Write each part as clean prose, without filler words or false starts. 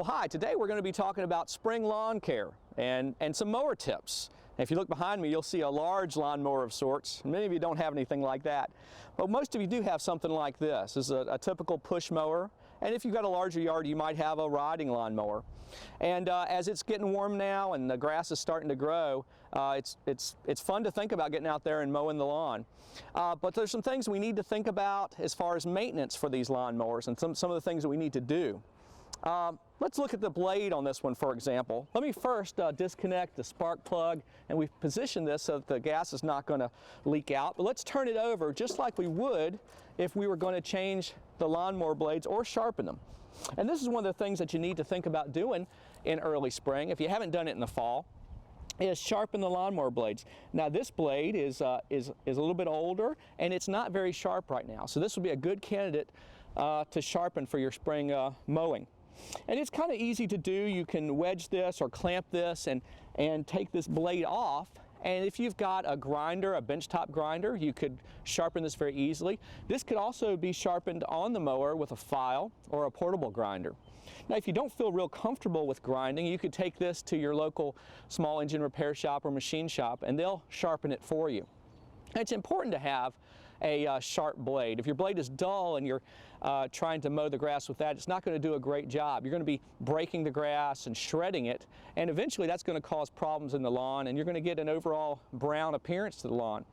Well, hi, today we're going to be talking about spring lawn care and some mower tips. And if you look behind me, you'll see a large lawnmower of sorts. Many of you don't have anything like that, but most of you do have something like this. This is a typical push mower, and if you've got a larger yard, you might have a riding lawnmower. And as it's getting warm now and the grass is starting to grow, it's fun to think about getting out there and mowing the lawn. But there's some things we need to think about as far as maintenance for these lawnmowers and some of the things that we need to do. Let's look at the blade on this one, for example. Let me first disconnect the spark plug, and we've positioned this so that the gas is not going to leak out. But let's turn it over just like we would if we were going to change the lawnmower blades or sharpen them. And this is one of the things that you need to think about doing in early spring, if you haven't done it in the fall, is sharpen the lawnmower blades. Now this blade is a little bit older, and it's not very sharp right now. So this would be a good candidate to sharpen for your spring mowing. And it's kind of easy to do. You can wedge this or clamp this and take this blade off. And if you've got a grinder, a benchtop grinder, you could sharpen this very easily. This could also be sharpened on the mower with a file or a portable grinder. Now, if you don't feel real comfortable with grinding, you could take this to your local small engine repair shop or machine shop, and they'll sharpen it for you. It's important to have a sharp blade. If your blade is dull and you're trying to mow the grass with that, it's not going to do a great job. You're going to be breaking the grass and shredding it, and eventually that's going to cause problems in the lawn, and you're going to get an overall brown appearance to the lawn.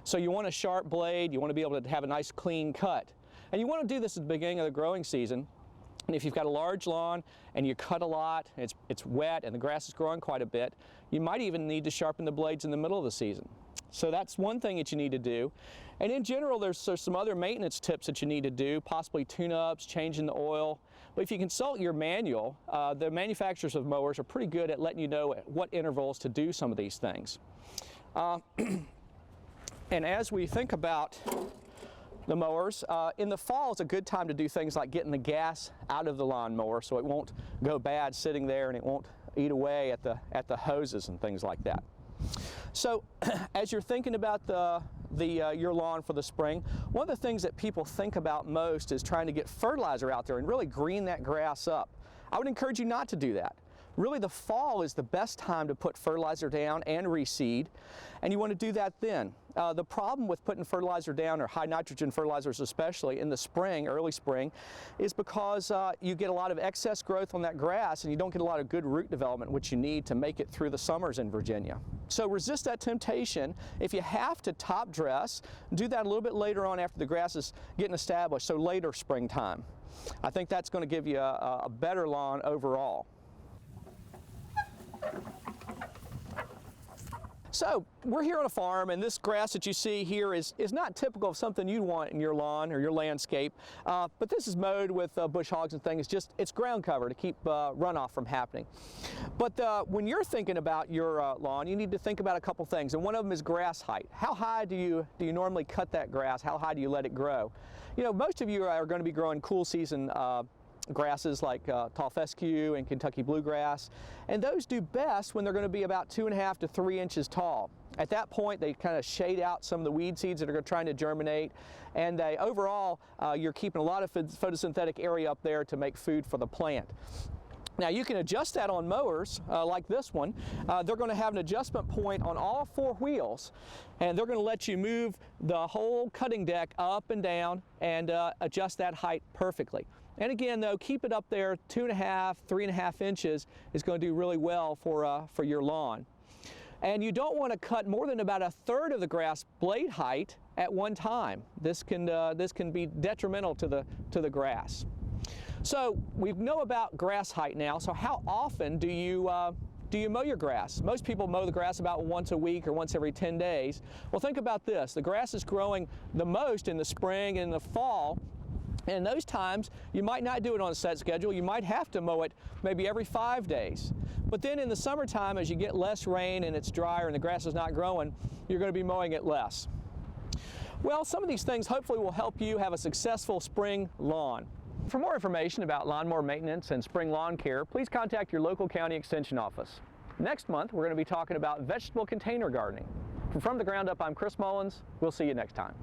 So you want a sharp blade, you want to be able to have a nice clean cut. And you want to do this at the beginning of the growing season. And if you've got a large lawn and you cut a lot, it's wet and the grass is growing quite a bit, you might even need to sharpen the blades in the middle of the season. So that's one thing that you need to do. And in general, there's some other maintenance tips that you need to do, possibly tune-ups, changing the oil. But if you consult your manual, the manufacturers of mowers are pretty good at letting you know at what intervals to do some of these things. And as we think about the mowers, in the fall is a good time to do things like getting the gas out of the lawnmower so it won't go bad sitting there and it won't eat away at the hoses and things like that. So as you're thinking about your lawn for the spring, one of the things that people think about most is trying to get fertilizer out there and really green that grass up. I would encourage you not to do that. Really, the fall is the best time to put fertilizer down and reseed, and you want to do that then. The problem with putting fertilizer down, or high nitrogen fertilizers especially, in the spring, early spring, is because you get a lot of excess growth on that grass and you don't get a lot of good root development, which you need to make it through the summers in Virginia. So resist that temptation. If you have to top dress, do that a little bit later on after the grass is getting established, so later springtime. I think that's going to give you a better lawn overall. So we're here on a farm, and this grass that you see here is not typical of something you'd want in your lawn or your landscape, but this is mowed with bush hogs and things. It's ground cover to keep runoff from happening. But when you're thinking about your lawn, you need to think about a couple things, and one of them is grass height. How high do you normally cut that grass? How high do you let it grow? You know, most of you are going to be growing cool season grasses like tall fescue and Kentucky bluegrass, and those do best when they're going to be about 2.5 to 3 inches tall. At that point, they kind of shade out some of the weed seeds that are trying to germinate, and overall you're keeping a lot of photosynthetic area up there to make food for the plant. Now you can adjust that on mowers like this one. They're going to have an adjustment point on all 4 wheels, and they're going to let you move the whole cutting deck up and down and adjust that height perfectly. And again, though, keep it up there 2.5, 3.5 inches is going to do really well for your lawn. And you don't want to cut more than about 1/3 of the grass blade height at one time. This can be detrimental to the grass. So we know about grass height now. So how often do you mow your grass? Most people mow the grass about once a week or once every 10 days. Well, think about this. The grass is growing the most in the spring and the fall. And in those times, you might not do it on a set schedule. You might have to mow it maybe every 5 days. But then in the summertime, as you get less rain and it's drier and the grass is not growing, you're going to be mowing it less. Well, some of these things hopefully will help you have a successful spring lawn. For more information about lawnmower maintenance and spring lawn care, please contact your local county extension office. Next month, we're going to be talking about vegetable container gardening. From the Ground Up, I'm Chris Mullins. We'll see you next time.